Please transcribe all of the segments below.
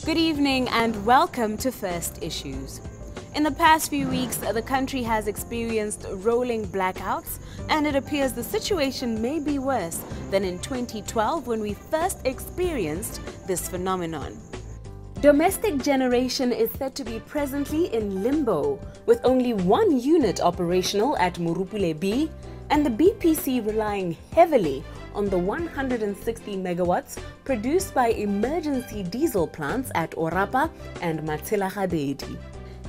Good evening and welcome to First Issues. In the past few weeks, the country has experienced rolling blackouts, and it appears the situation may be worse than in 2012 when we first experienced this phenomenon. Domestic generation is said to be presently in limbo, with only one unit operational at Morupule B, and the BPC relying heavily on the 160 megawatts produced by emergency diesel plants at Orapa and Matsilagadedi.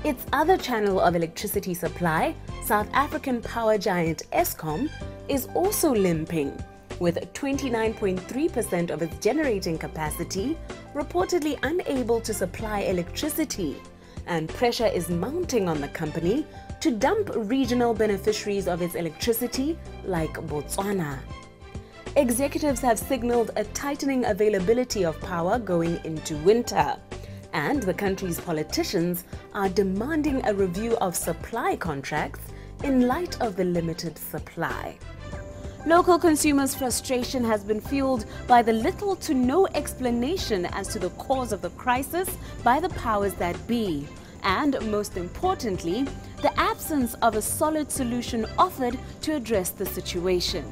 Its other channel of electricity supply, South African power giant Eskom, is also limping, with 29.3% of its generating capacity reportedly unable to supply electricity, and pressure is mounting on the company to dump regional beneficiaries of its electricity like Botswana. Executives have signaled a tightening availability of power going into winter, and the country's politicians are demanding a review of supply contracts in light of the limited supply. Local consumers' frustration has been fueled by the little to no explanation as to the cause of the crisis by the powers that be, and most importantly, the absence of a solid solution offered to address the situation.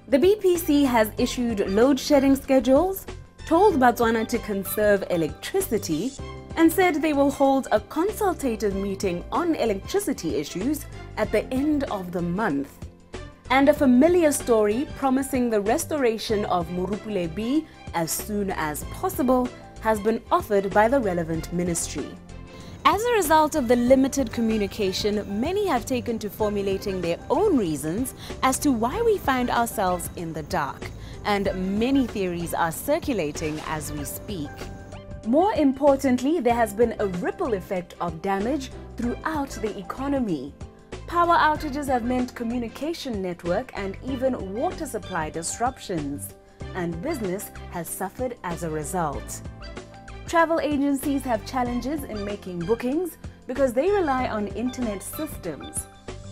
The BPC has issued load-shedding schedules, told Botswana to conserve electricity, and said they will hold a consultative meeting on electricity issues at the end of the month. And a familiar story promising the restoration of Morupule B as soon as possible has been offered by the relevant ministry. As a result of the limited communication, many have taken to formulating their own reasons as to why we find ourselves in the dark, and many theories are circulating as we speak. More importantly, there has been a ripple effect of damage throughout the economy. Power outages have meant communication network and even water supply disruptions, and business has suffered as a result. Travel agencies have challenges in making bookings because they rely on internet systems.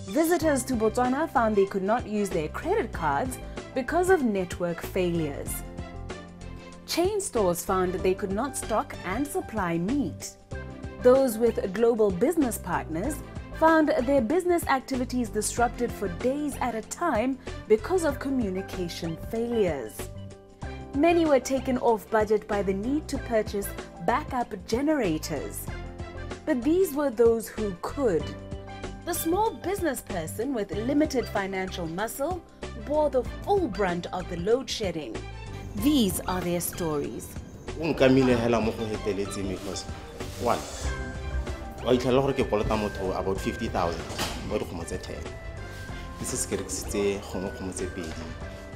Visitors to Botswana found they could not use their credit cards because of network failures. Chain stores found that they could not stock and supply meat. Those with global business partners found their business activities disrupted for days at a time because of communication failures. Many were taken off budget by the need to purchase backup generators. But these were those who could. The small business person with limited financial muscle bore the full brunt of the load shedding. These are their stories. One, about 50,000. This is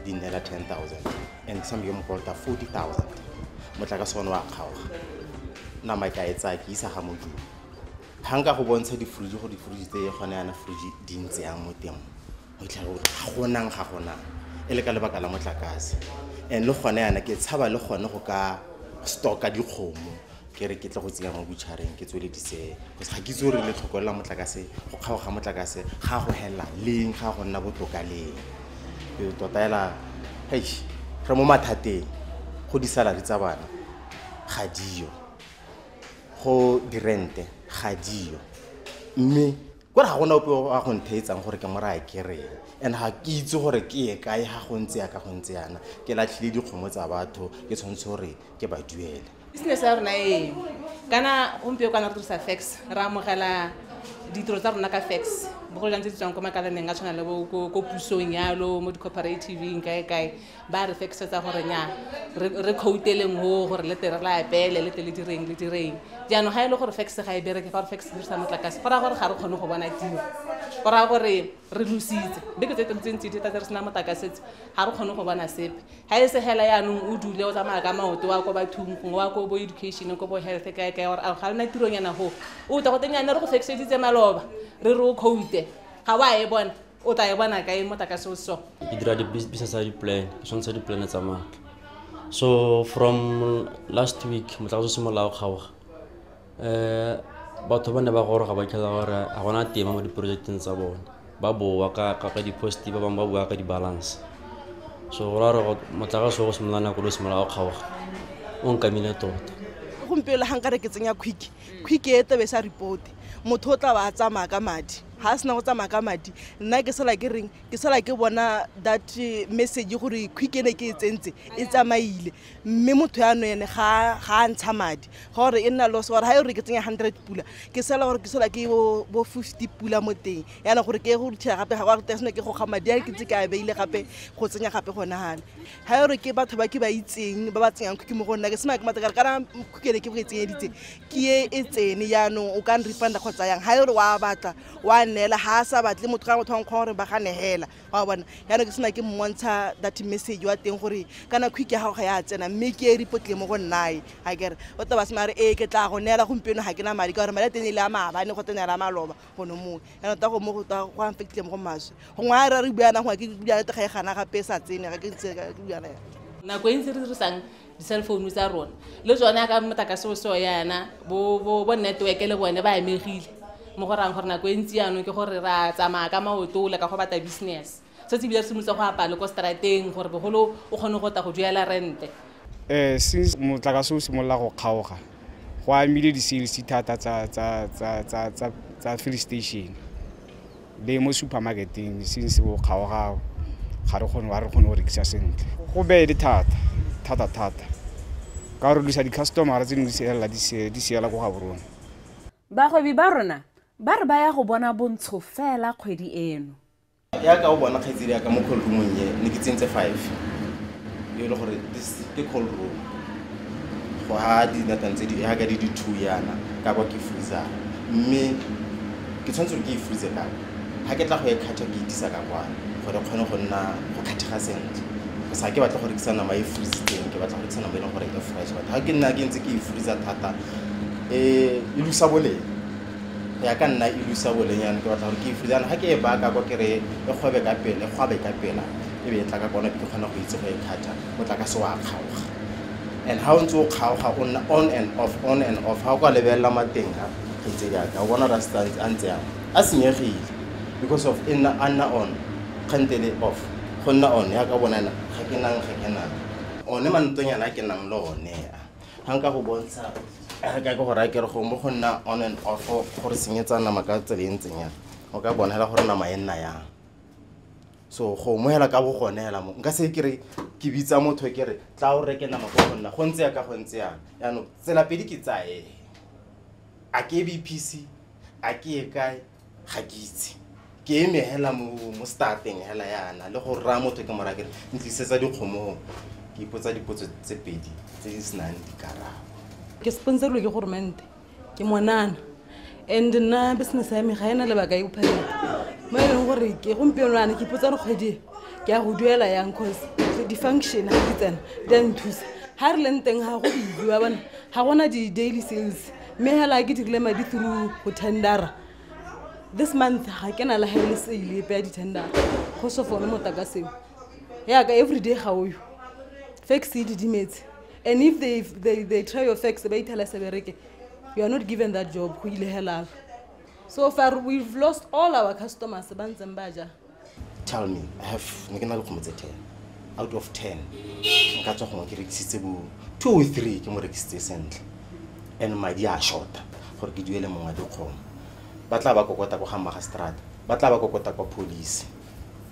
10,000, and some of them called 40,000. Now my guy is like Isahamudu. Hanga who wants the fruit, the fruit, the Honana Fruji, Dinze Amotium. Honang Hahona, Elecalabacalamotlacas, and Lohanana gets Hava Lohanoka stock at your home. Kerikit Hosiam, which are in Kituli to say, was Hakizuri little Colamotacase, how Hamatacase, how Hella, Ling, how Nabotocale. Totala, hey, from Matate, who the salary Zavan, Hadio, ho di rente, Hadio. Me, what I want to contains and Horicamara Kere, and Hakizu Horiki, Kai Hahonzia Kahonziana, Gelachli Homozabato, gets on sorry, get by duel. Business are name. Kana umpio kana tu suffix, Ramokala, Ditrotar Nakafex, Bolantis on Comacan and National level, go puso in yellow, mod cooperative in Kai, bar fexes of Horena, recoating war, letter like bell, a little ring. Jano Hilo or fex the high berry or fex the stomach like a sparago Harono 119. For our relucid, because it intended that there's Namatakasit, Harono Havana sip. Has a Helayan Udu Leota Magamo to walk by two, walk over education, and go health or Alhana and a hope. Uta, I never fixed it, my love. Rero Cote. Hawaii, one, Otaiwana, Motakaso. Idra the business side plan, some side plan at Sama. So from last week, Mutazusimala Hawa. But when the Bagor Habakala, I want to team with the project in Sabon. Babu Waka, Kaka positive, Bamba Waka the balance. So Rara Mataraso was Milana Kurus Malakawa. Un caminato. gompieno ga nka re ke tsenya quick e tebe sa report motho o tla ba tsamaya ka madi ha sena go tsamaya ka madi nna ke sala ke reng ke sala ke bona that message gore quick ene ke tsentse e tsamaile mme motho ya no ene ga ntsha madi gore e nna loss gore ha e re ke tsenya 100 pula ke sala gore ke sala ke bo 50 pula mo teng yana gore ke go tshega gape ga go tsena ke go ga madi a ke tse ka beile gape go tsenya gape gona hana ha e re ke batho ba ke ba itseng ba ba tsenyang quick mo gonna ke sema ke matakara kana quick ene ke go tsenyeditse ke e tsene yana o ka refund kgotsa yang ha e re wa batla wa nela ha sa batle motho ka motho gore ba ganegela wa bona yana ke sena ke mmontsha that message wa teng gore kana quick ya gago ga ya tsena mme ke e reportle mo go nnae ha kere o taba se mare ke tla go nela gompieno ga ke na madi ka gore madi a teng ile a maabane go tena ra maloba go no mo yana ta go mo go ta go affectle mo go maswe go ngwa re buana go ke bua te ga e gana gape sa tsene ga ke tse ka buana nako e ntse re dirisang di-cell phone tsa rona le tsone ka motlakase so yana bo network le bone ba emegile mo go rang gore nako e ntse yanong ke gore ra tsamaya ka maotola ka go batla business se se bile se motse go apale ko strateng gore bogolo o kgone go ta go duela rente since motlakase o simolola go kgaoga go amile di-sales thata tsa fill station le mo supermarketing since go kgaoga ga re kgone go rekisa sentle go beele thata ka gore lisa di-customer tse dingwe di seela go ga borona bagwebi ba rona ba re ba ya go bona bontsho fela kgwedi eno ya ka o bona kgaitsedi ya ka mo cold room ye ne ke tsentse 5 yo le gore this ke cold room go ha di natantse di ha ga di 2 yana ka kwa ke freezer mme ke tshwanetse ke freezer ka ha ke tla go e khatha ke itisa ka kwa gore kgone go nna go khathega sentle go sa ke batla gore ke sana mai freeze teng ke batla gore ke sana mai gore e fresh but ha ke nna ke ntse ke freezer thata ilusa bole ya ka nna ilusa bole nyana ke batla gore ke freezer ha ke e baka go kere e khobe ka pele gwabe ka pela e be tla ka bona ke kgona go itse go e khatha mo tla ka se wa kgaoga and how ntse o kgaoga on and off ha go lebella mateng ha ke tse ya ka bona restaurant antse ya a senyegile because of on kantele off gonna on ya ka bona ga ke nang one mantonyana ke nang le one ha nka go bontsha ka go ra ke re go mo gonna on and off gore senyetsana maka tseleng tsenya o ka bona hela gore nama enna ya so go mohela ka bo gonela mo nka se kere ke bitsa motho ke re tla o reke nama go gonna go ntse ya ka go ntse ya no tsela pedi ke tsae a ke BPC a ke e kae ga ke itse ke eme hela mo starting hela yana le go ra motho ke mora ke ntlisetsa dikgomo ke ipotsa dipotso tse pedi tse di senang dikarabo ke sponsorwe ke government ke monana and na business ya me ga ena le ba ka e phela mo e leng gore ke gompieno ana ke ipotsa re kgwedi ke a go duela yang cause di function ha ke tsena then thusa ha re leng teng ha go diwa bana ha gona di daily sales me hela ke dirile madi through go tendera this month ha ke na la hele sale pe di tender go so for mo takaseo ya ka every day ga o yo fix it dimetse and if they try your fix they tell us bereke you are not given that job go ile hela so far we've lost all our customers bantseng baja tell me I have ngena go motse 10 out of 10 nka tswa go ke rekisitse bo 2 or 3 ke mo rekisitse sentle and madi a short gore ke duele mongwa dikgomo ba tla ba kokota go ga magistrate ba tla ba kokota kwa police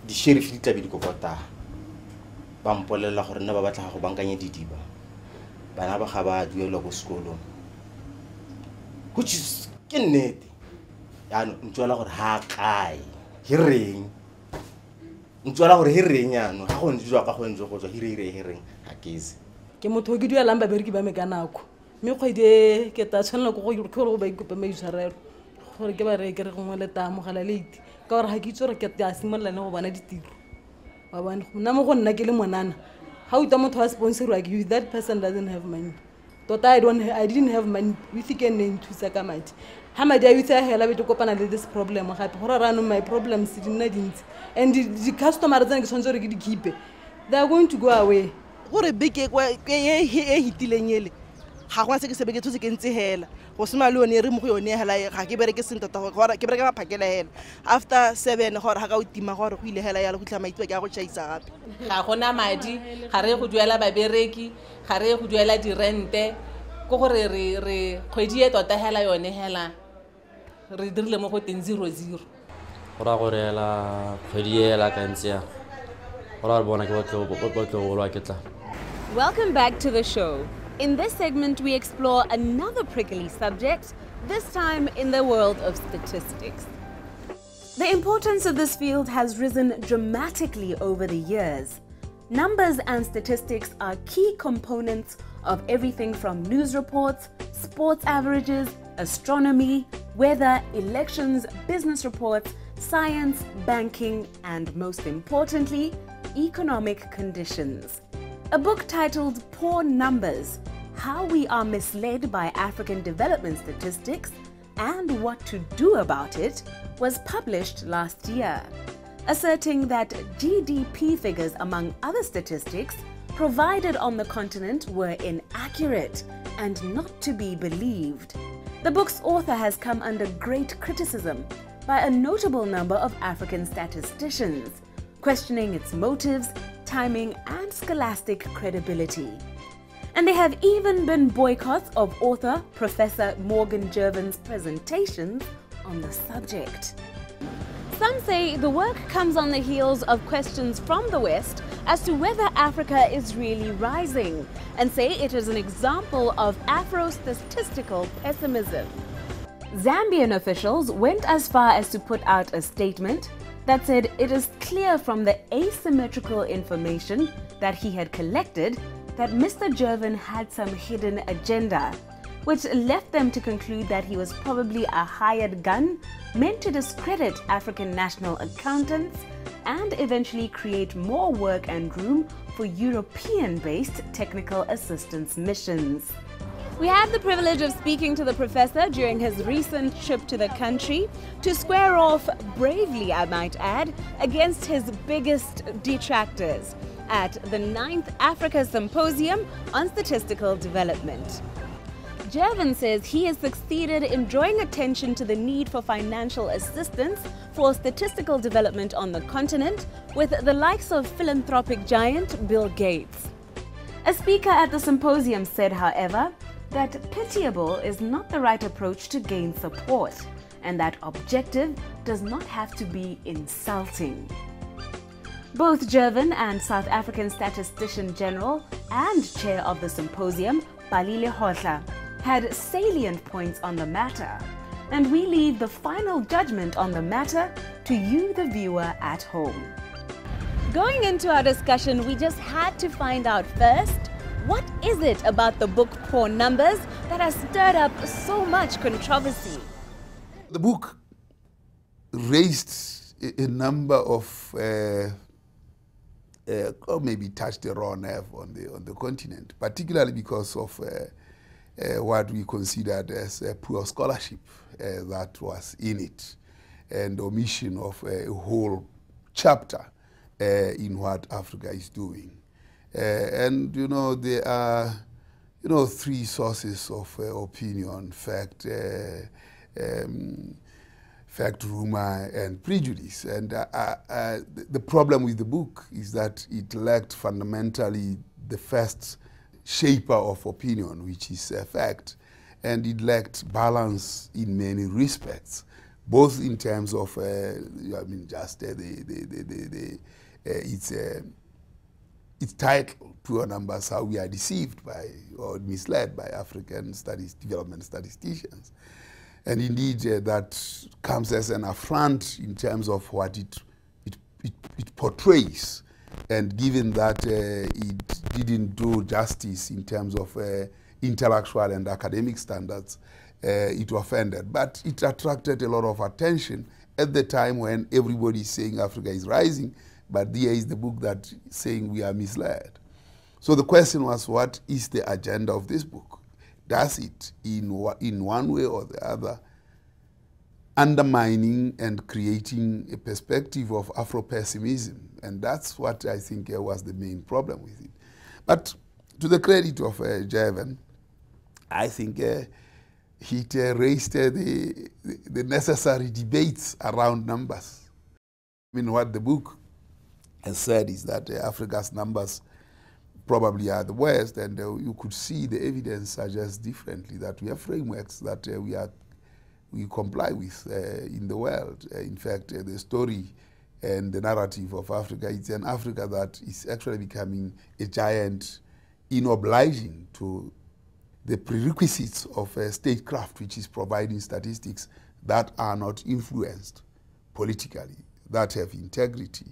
di sheriff di tla be di kokota ba mpolela gore nna ba batla go bankanye didiba bana ba ga ba duelwa go sekolong which is ke nnete ya ntšwela gore ha kae hireng ntšwela gore hireng yana ga go ntšwa ka go ntšwa go tswa hireng ha keze ke motho ke duelang ba bereki ba me ka nako mme kgwedi ke ta tshwanela go ba ikope maitshwarelo gore ke ba re ke re go ngwele tamogela late ka gore ga ke itse gore ke a simolola le go bona ditiro ba bone nna mo go nna ke le monana ga o ita motho wa sponsor you that person doesn't have money tota I didn't have money we think and nthusa ka madi ha madi a itse hela be ke kopana le this problem gape gore rano my problems di nna dintsi and the customers tsene ke tshwanetse re ke di keep they are going to go away gore beke e hitileng ele ga go se ke sebe ke those ke ntse hela go sema le one re mo go yone hela ga ke bereke seng tota gore ke bereke ba phakela hela after 7 gore ga ka o tima gore go ile hela ya le go tla maitwa ke a go chaisa gape ga gona madi ga re go duela ba bereki ga re go duela di rente ko gore re kgwedi e tota hela yone hela re dirile mo go teng 00 go ra gore la kgwedi e la ka ntse go ra bona ke batlo go lwa ke tla. Welcome back to the show. In this segment, we explore another prickly subject, this time in the world of statistics. The importance of this field has risen dramatically over the years. Numbers and statistics are key components of everything from news reports, sports averages, astronomy, weather, elections, business reports, science, banking, and most importantly, economic conditions. A book titled Poor Numbers: How We Are Misled by African Development Statistics and What to Do About It was published last year, asserting that GDP figures, among other statistics, provided on the continent were inaccurate and not to be believed. The book's author has come under great criticism by a notable number of African statisticians, questioning its motives, timing, and scholastic credibility. And there have even been boycotts of author Professor Morgan Jervin's presentations on the subject. Some say the work comes on the heels of questions from the West as to whether Africa is really rising, and say it is an example of Afro-statistical pessimism. Zambian officials went as far as to put out a statement that said it is clear from the asymmetrical information that he had collected that Mr. Jervin had some hidden agenda, which left them to conclude that he was probably a hired gun meant to discredit African national accountants and eventually create more work and room for European-based technical assistance missions. We had the privilege of speaking to the professor during his recent trip to the country to square off bravely, I might add, against his biggest detractors at the 9th Africa Symposium on Statistical Development. Jervin says he has succeeded in drawing attention to the need for financial assistance for statistical development on the continent with the likes of philanthropic giant Bill Gates. A speaker at the symposium said, however, that pitiable is not the right approach to gain support, and that objective does not have to be insulting. Both Jervin and South African Statistician General and Chair of the Symposium, Balile Hotla, had salient points on the matter, and we leave the final judgment on the matter to you, the viewer at home. Going into our discussion, we just had to find out first, what is it about the book Poor Numbers that has stirred up so much controversy? The book raised a number of, or maybe touched a raw nerve on the continent, particularly because of what we considered as poor scholarship that was in it, and omission of a whole chapter in what Africa is doing. And, there are, three sources of opinion: fact, rumor, and prejudice. And the problem with the book is that it lacked fundamentally the first shaper of opinion, which is fact, and it lacked balance in many respects, both in terms of, its title, Poor Numbers: How We Are Deceived by or Misled by African Development Statisticians. And indeed, that comes as an affront in terms of what it portrays. And given that it didn't do justice in terms of intellectual and academic standards, it offended. But it attracted a lot of attention at the time when everybody is saying Africa is rising, but there is the book that saying we are misled. So the question was, what is the agenda of this book? Does it, in one way or the other, undermining and creating a perspective of Afro-pessimism? And that's what I think was the main problem with it. But to the credit of Jervin, I think he raised the necessary debates around numbers. I mean, what the book has said is that Africa's numbers probably are the worst, and you could see the evidence suggests differently, that we have frameworks that we comply with in the world. In fact, the story and the narrative of Africa, it's an Africa that is actually becoming a giant in obliging to the prerequisites of statecraft, which is providing statistics that are not influenced politically, that have integrity,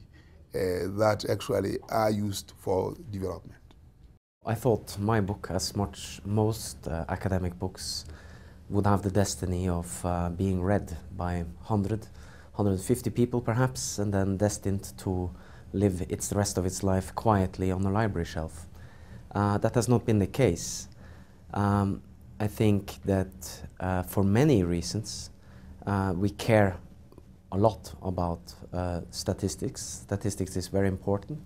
that actually are used for development. I thought my book, as most academic books, would have the destiny of being read by 100, 150 people perhaps, and then destined to live the rest of its life quietly on a library shelf. That has not been the case. I think that for many reasons we care a lot about statistics. Statistics is very important,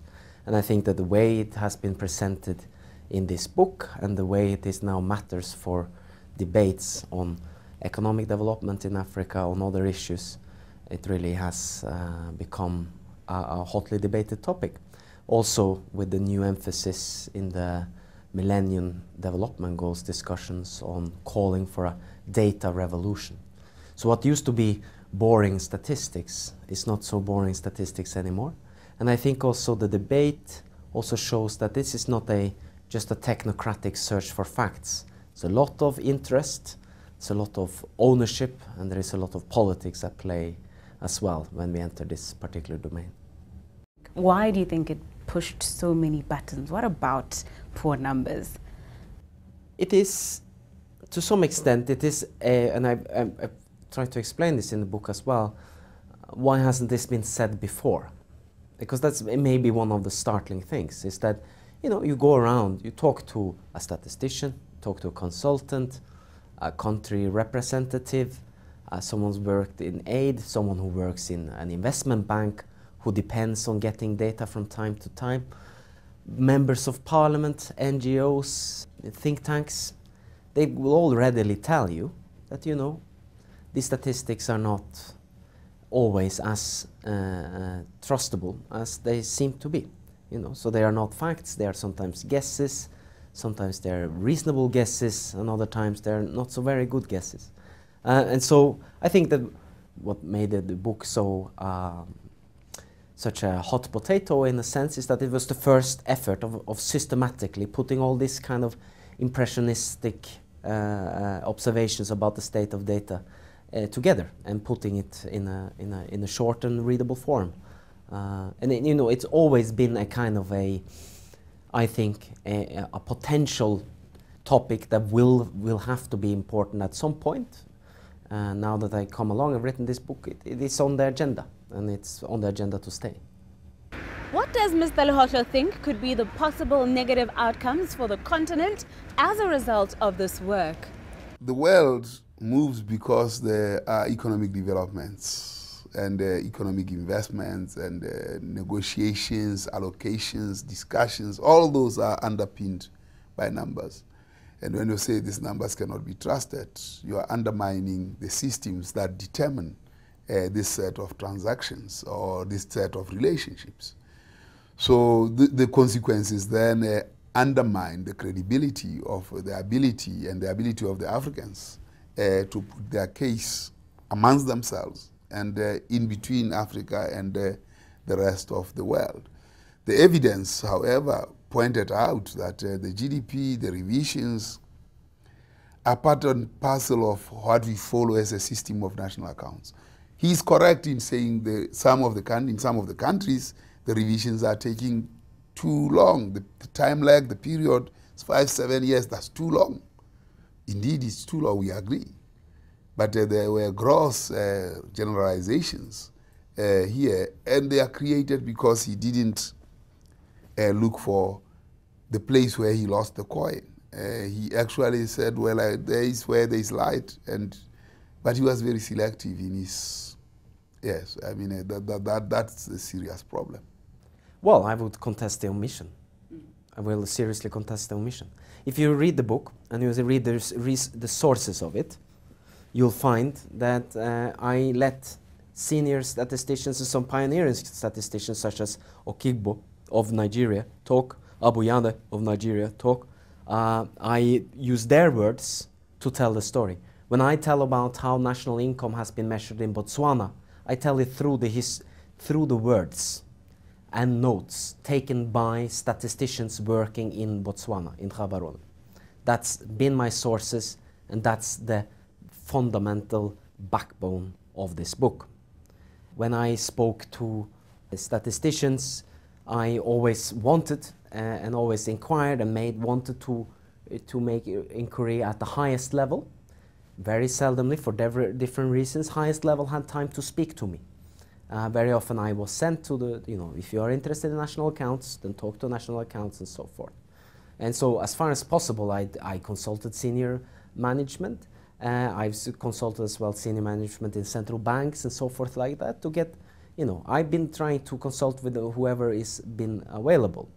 and I think that the way it has been presented in this book and the way it is now matters for debates on economic development in Africa, on other issues, it really has become a hotly debated topic. Also with the new emphasis in the Millennium Development Goals discussions on calling for a data revolution. So what used to be boring statistics is not so boring statistics anymore. And I think also the debate also shows that this is not just a technocratic search for facts. There's a lot of interest, there's a lot of ownership, and there is a lot of politics at play as well when we enter this particular domain. Why do you think it pushed so many buttons? What about poor numbers? It is, to some extent, it is, and I've tried to explain this in the book as well, why hasn't this been said before? Because that's maybe one of the startling things, is that, you know, you go around, you talk to a statistician, talk to a consultant, a country representative, someone who's worked in aid, someone who works in an investment bank, who depends on getting data from time to time, members of parliament, NGOs, think tanks. They will all readily tell you that, you know, these statistics are not always as trustable as they seem to be. You know, so they are not facts, they are sometimes guesses, sometimes they're reasonable guesses, and other times they're not so very good guesses. And so I think that what made the book so such a hot potato in a sense is that it was the first effort of systematically putting all this kind of impressionistic observations about the state of data together and putting it in a short and readable form. And you know, it's always been a kind of I think a potential topic that will have to be important at some point. Now that I come along and written this book, it is on the agenda, and it's on the agenda to stay. What does Mr. Lehotlo think could be the possible negative outcomes for the continent as a result of this work? The world moves because there are economic developments and economic investments and negotiations, allocations, discussions. All those are underpinned by numbers. And when you say these numbers cannot be trusted, you are undermining the systems that determine this set of transactions or this set of relationships. So the consequences then undermine the credibility of the ability and the ability of the Africans to put their case amongst themselves and in between Africa and the rest of the world. The evidence, however, pointed out that the GDP, the revisions, are part and parcel of what we follow as a system of national accounts. He is correct in saying that in some of the countries, the revisions are taking too long. The time lag, the period is 5-7 years, that's too long. Indeed, it's too long, we agree. But there were gross generalizations here, and they are created because he didn't look for the place where he lost the coin. He actually said, well, there is where there is light, but he was very selective in his, yes, I mean, that's a serious problem. Well, I would contest the omission. I will seriously contest the omission. If you read the book and you read the sources of it, you'll find that I let senior statisticians and some pioneering statisticians such as Okigbo of Nigeria talk Abu Yande of Nigeria talk, I use their words to tell the story. When I tell about how national income has been measured in Botswana, I tell it through the words and notes taken by statisticians working in Botswana, in Gaborone. That's been my sources, and that's the fundamental backbone of this book. When I spoke to statisticians, I always wanted and always inquired and wanted to make inquiry at the highest level. Very seldomly, for different reasons, highest level had time to speak to me. Very often I was sent to the, if you are interested in national accounts, then talk to national accounts and so forth. And so as far as possible, I consulted senior management. I've consulted as well senior management in central banks and so forth like that to get, I've been trying to consult with whoever is been available.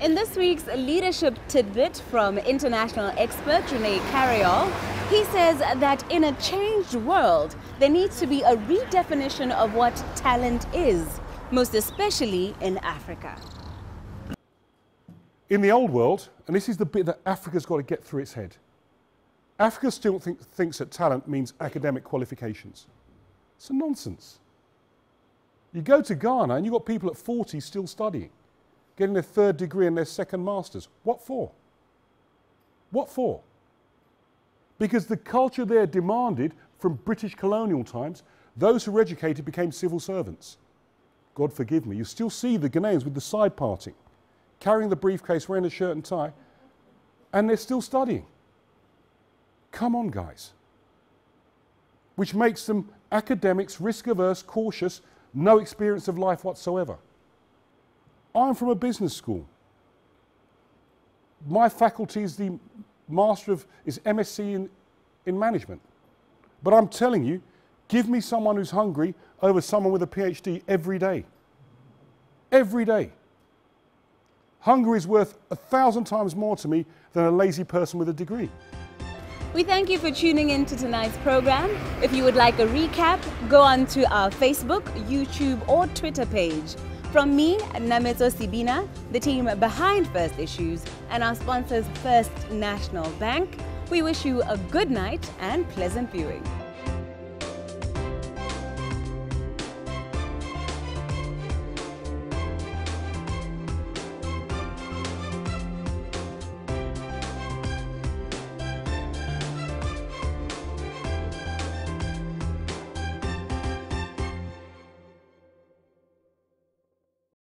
In this week's leadership tidbit from international expert Renee Carriol, he says that in a changed world, there needs to be a redefinition of what talent is, most especially in Africa. In the old world, and this is the bit that Africa's got to get through its head, Africa still thinks that talent means academic qualifications. It's a nonsense. You go to Ghana and you've got people at 40 still studying, getting their third degree and their second master's. What for? What for? Because the culture there demanded from British colonial times, those who were educated became civil servants. God forgive me, you still see the Ghanaians with the side parting, carrying the briefcase, wearing a shirt and tie, and they're still studying. Come on, guys. Which makes them academics, risk-averse, cautious, no experience of life whatsoever. I'm from a business school. My faculty is the is MSc in management. But I'm telling you, give me someone who's hungry over someone with a PhD every day. Every day. Hunger is worth 1,000 times more to me than a lazy person with a degree. We thank you for tuning in to tonight's program. If you would like a recap, go on to our Facebook, YouTube or Twitter page. From me, Nameto Sibina, the team behind First Issues, and our sponsors First National Bank, we wish you a good night and pleasant viewing.